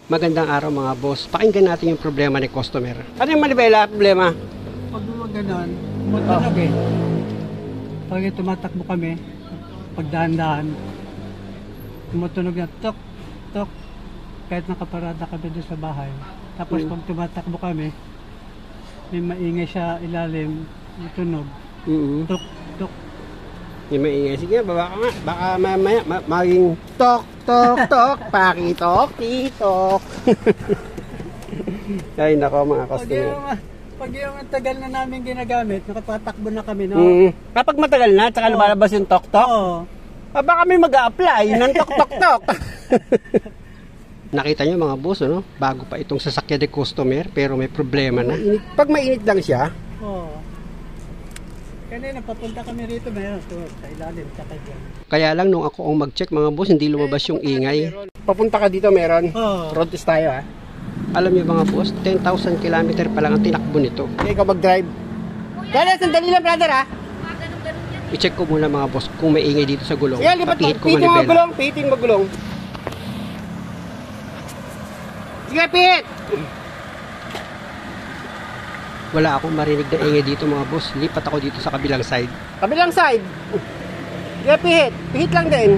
Magandang araw mga boss. Pakinggan natin yung problema ni customer. Ano yung manibela problema? Pag gano'n, tumutunog eh. Pag tumatakbo kami, pag dahan-dahan, tumutunog na tok, tok. Kahit nakaparada kami doon sa bahay. Tapos pag tumatakbo kami, may maingay siya ilalim, tunog. Tok, tok. Yung maingay. Sige, baba ka nga. Baka mamaya maging tok, tok, tok. Pakitok, titok. Ay, nako mga customer. Pag yung tagal na namin ginagamit, nakapatakbo na kami, no? Kapag matagal na, tsaka lumalabas yung tok, tok. Oo. Baka kami mag-a-apply ng tok, tok, tok. Nakita nyo mga boss, no? Bago pa itong sasakyan ni customer, pero may problema na. Pag mainit lang siya, Oo. Kanina, papunta kami rito, mayroon ito, sa ilalim, tsaka dyan. kaya lang nung ako ang mag-check mga boss, hindi lumabas yung ingay. Papunta ka dito, meron. Oo. Road test tayo, ha? Alam niyo mga boss, 10,000 km pa lang ang tinakbo nito. Okay, ikaw mag-drive. Kaya sandali lang, brother, ha? I-check ko muna mga boss kung may ingay dito sa gulong. Yeah, papihit ko manibela. Pihitin mo gulong. Sige, pihit! Wala akong marinig na ingay dito mga boss. Lipat ako dito sa kabilang side. Kabilang side? Sige, pihit. Pihit lang din.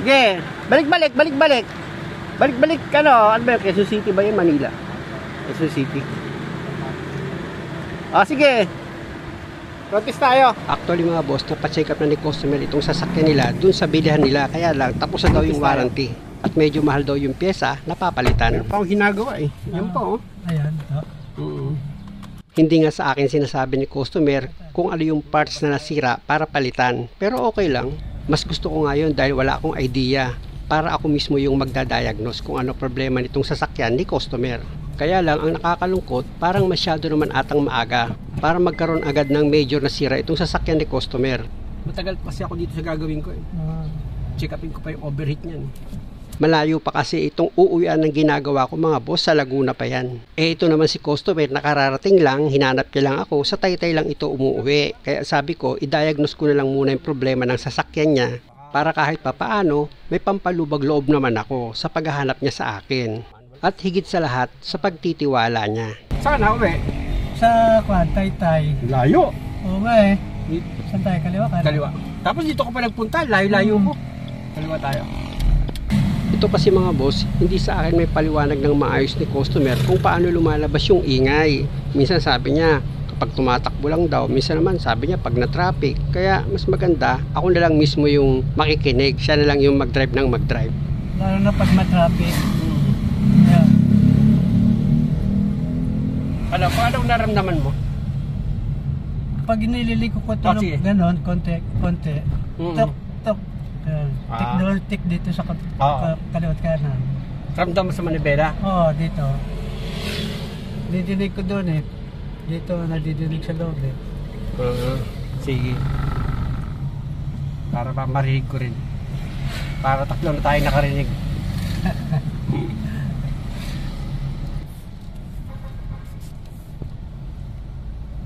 Sige, balik-balik, balik-balik. Balik-balik, ano ba yun? Quezon City ba yun? Manila? Quezon City. Sige. Protest tayo. Actually mga boss, napacheck up na ni customer itong sasakyan nila dun sa bilihan nila. Kaya lang, tapos na daw yung warranty. At medyo mahal daw yung pyesa, napapalitan. Pero pang ginagawa eh. Yan po. Ayan. Hindi nga sa akin sinasabi ni customer kung ano yung parts na nasira para palitan. Pero okay lang. Mas gusto ko nga yun dahil wala akong idea. Para ako mismo yung magdadiagnose kung ano problema nitong sasakyan ni customer. Kaya lang, ang nakakalungkot, parang masyado naman atang maaga para magkaroon agad ng major na sira itong sasakyan ni customer. Matagal kasi ako dito sa gagawin ko eh. Check upin ko pa yung overheat niyan. Malayo pa kasi itong uuwian ng ginagawa ko mga boss, sa Laguna pa yan. Ito naman si customer, nakararating lang, hinanap niya lang ako, sa Taytay lang ito umuwi. Kaya sabi ko, i-diagnose ko na lang muna yung problema ng sasakyan niya para kahit papaano, may pampalubag loob naman ako sa paghahanap niya sa akin. At higit sa lahat, sa pagtitiwala niya. Saan na uwi? Sa Taytay. Layo. Oo nga eh. Saan tayo? Kaliwa ka? Kaliwa. Tapos dito ko pa nagpunta, layo-layo ko. Kaliwa tayo. Ito kasi mga boss, hindi sa akin may paliwanag ng maayos ni customer kung paano lumalabas yung ingay. Minsan sabi niya, kapag tumatakbo lang daw. Minsan naman sabi niya, pag na-traffic. Kaya mas maganda, ako na lang mismo yung makikinig. Siya na lang yung mag-drive ng mag-drive. Lalo na pag ma-traffic. Yeah. Paano naramdaman mo? Pag nililiko ko ito, gano'n, konti. Tok, tok. Tik dito sa kaliwat kanan. Ramdam mo sa manibela? Oo, dito. Didinig ko doon eh. Dito, nadidinig sa loob eh. Sige. Para marinig ko rin. Para tatlo na tayo nakarinig.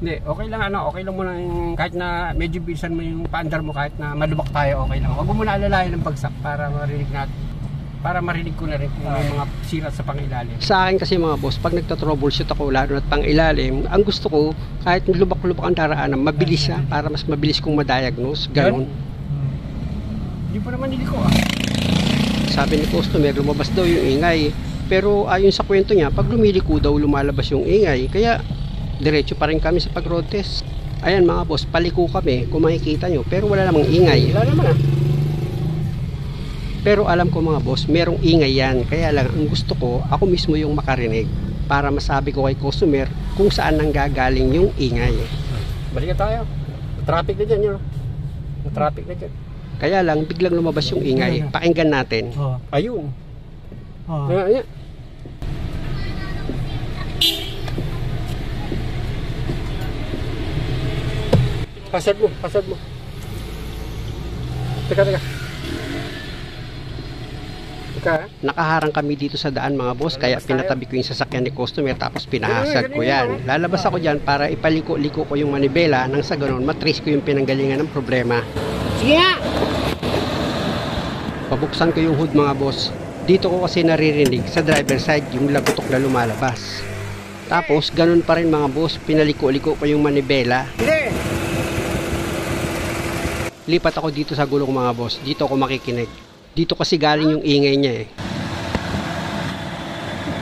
Hindi, okay lang okay lang muna yung, kahit na medyo bilisan mo yung paandar mo, kahit na malubak tayo, okay lang. Huwag mo muna alalayan ng bagsak para marinig natin. Para marinig ko na rin kung may mga sira sa pangilalim. Sa akin kasi mga boss, pag nagta-troubleshoot ako lalo na't pangilalim, ang gusto ko, kahit lubak-lubak ang daraanan, mabilis siya para mas mabilis kong ma-diagnose. Ganon. Hindi pa naman niliko Sabi ni customer, lumabas daw yung ingay. Pero ayon sa kwento niya, pag lumiliko daw, lumalabas yung ingay. Kaya diretso pa rin kami sa pag-road test. Ayan mga boss, paliko kami kung makikita nyo, pero wala namang ingay. Wala naman Pero alam ko mga boss, merong ingay yan. Kaya lang, ang gusto ko, ako mismo yung makarinig para masabi ko kay customer kung saan nanggagaling yung ingay. Balik tayo. Traffic na dyan yun. Traffic na dyan. Kaya lang, biglang lumabas yung ingay. Pakinggan natin. Ayun. Ayan. Pasad mo. Teka. Nakaharang kami dito sa daan mga boss, kaya pinatabi ko yung sasakyan ni customer tapos pinahasag ko yan. Lalabas ako dyan para ipaliko-liko ko yung manibela nang sa ganun matrace ko yung pinanggalingan ng problema. Sige nga! Pabuksan ko yung hood mga boss. Dito ko kasi naririnig sa driver side yung lagutok na lumalabas. Tapos ganun pa rin mga boss, pinaliko-liko pa yung manibela. Lipat ako dito sa gulong mga boss, dito ako makikinig. Dito kasi galing yung ingay niya eh.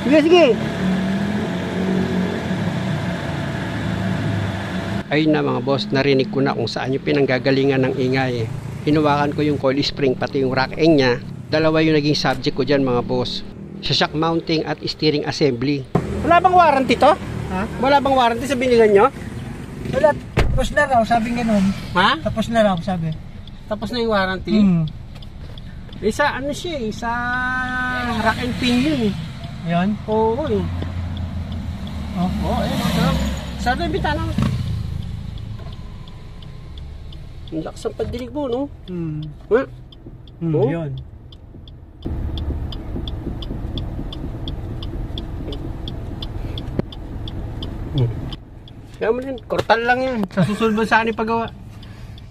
Sige. Ayun na mga boss, narinig ko na kung saan yung pinanggagalingan ng ingay eh. Hinawakan ko yung coil spring pati yung rack end niya. Dalawa yung naging subject ko dyan mga boss. Sa shock mounting at steering assembly. Wala bang warranty to? Ha? Wala bang warranty sa binilan nyo? Wala, tapos na raw, sabi ganun. Ha? Tapos na raw, sabi. Tapos na yung warranty? Isa ano siya eh, sa rack and pin yun eh. Yun? Oo eh. Oh. Sarap. Sarap na yung bitana. Ang lakas ang pagdilig mo, no? Ha? Oh? Yun. Kaya mo rin, kortal lang yan. Sa susunod mo sa akin ipagawa.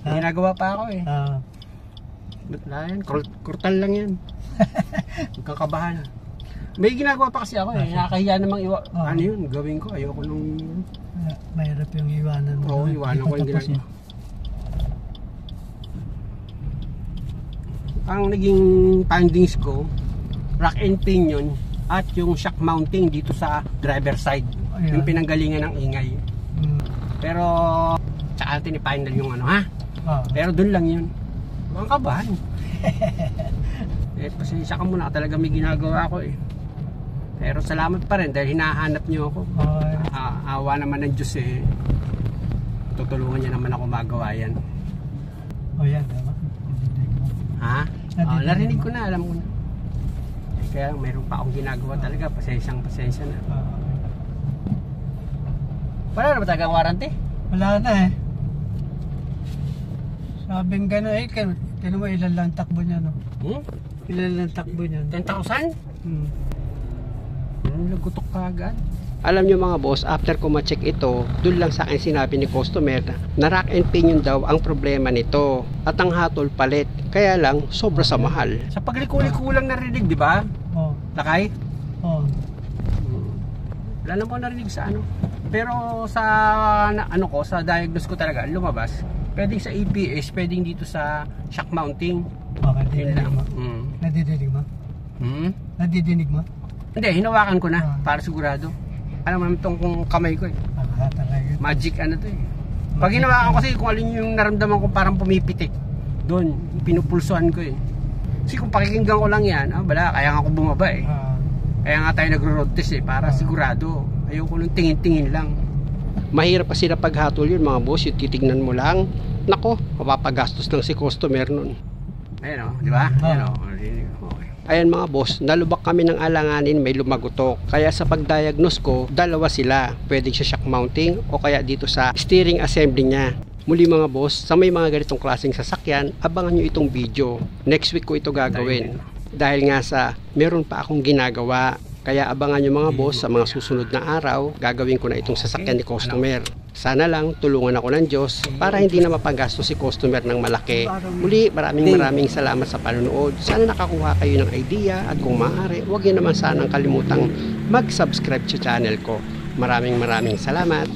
Ginagawa pa ako eh. Ba't na yan? Kortal lang yan. Huwag kang kabahan. May ginagawa pa kasi ako eh. Nakakahiya namang ano yun, gawin ko. Ayoko nung... Mahirap yung iwanan mo. Oo, iwanan ko yung ginagawa. Ang naging findings ko, rack and pinion at yung shock mounting dito sa driver side. Yung pinanggalingan ng ingay. Pero tsaka natin i-final yung ano ha. Pero dun lang yun. Huwag kang kabahan. Pasensya ka muna, talaga may ginagawa ako eh. Pero salamat pa rin dahil hinahanap niyo ako. Awa naman ng Diyos eh. Tutulungan niya naman ako magawa yan. Yan, tama. Ha? Narinig ko na, alam ko na. Kaya mayroon pa akong ginagawa talaga. Pasensya na. Wala na ba talagang warranty? Wala na eh. Sabing gano'n eh, kaya mo ilan lang takbo niya, no? Ilan lang takbo niya. 10,000? Nagutok ka agad. Alam nyo mga boss, after ko ma-check ito, dun lang sa akin sinabi ni customer na rack and pinion daw ang problema nito at ang hatol palit. Kaya lang, sobra sa mahal. Sa pagliko-liko lang narinig, di ba? Lakay? Wala naman ako narinig sa ano. Pero sa ano ko, sa diagnose ko talaga lumabas. Pwedeng sa APS, pwedeng dito sa shock mounting. Nadidinig mo? Nadidinig mo? Nadidinig mo? Hindi, hinawakan ko na para sigurado. Alam mo naman itong kamay ko eh. Magic ano to eh. Pag hinawakan ko kasi kung alin yung naramdaman ko parang pumipitik. Doon, pinupulsuhan ko eh. Kasi kung pakikinggan ko lang yan, bala, kaya nga ako bumaba eh. Kaya nga tayo nagro-road test eh, para sigurado. Ayoko nung tingin-tingin lang. Mahirap kasi na paghatol yun mga boss, yung titignan mo lang. Nako, mapapagastos lang si customer nun. Ayun o, di ba? Ayun o. Okay. Ayan mga boss, nalubak kami ng alanganin, may lumagutok. Kaya sa pag-diagnose ko, dalawa sila. Pwedeng sa shock mounting o kaya dito sa steering assembly niya. Muli mga boss, sa may mga ganitong klaseng sasakyan, abangan nyo itong video. Next week ko ito gagawin. Dahil nga sa meron pa akong ginagawa. Kaya abangan nyo mga boss, sa mga susunod na araw, gagawin ko na itong sasakyan ni customer. Sana lang tulungan ako ng Diyos para hindi na mapagastos si customer ng malaki. Muli, maraming salamat sa panonood. Sana nakakuha kayo ng idea at kung maaari, huwag nyo naman sanang kalimutang mag-subscribe sa channel ko. Maraming salamat.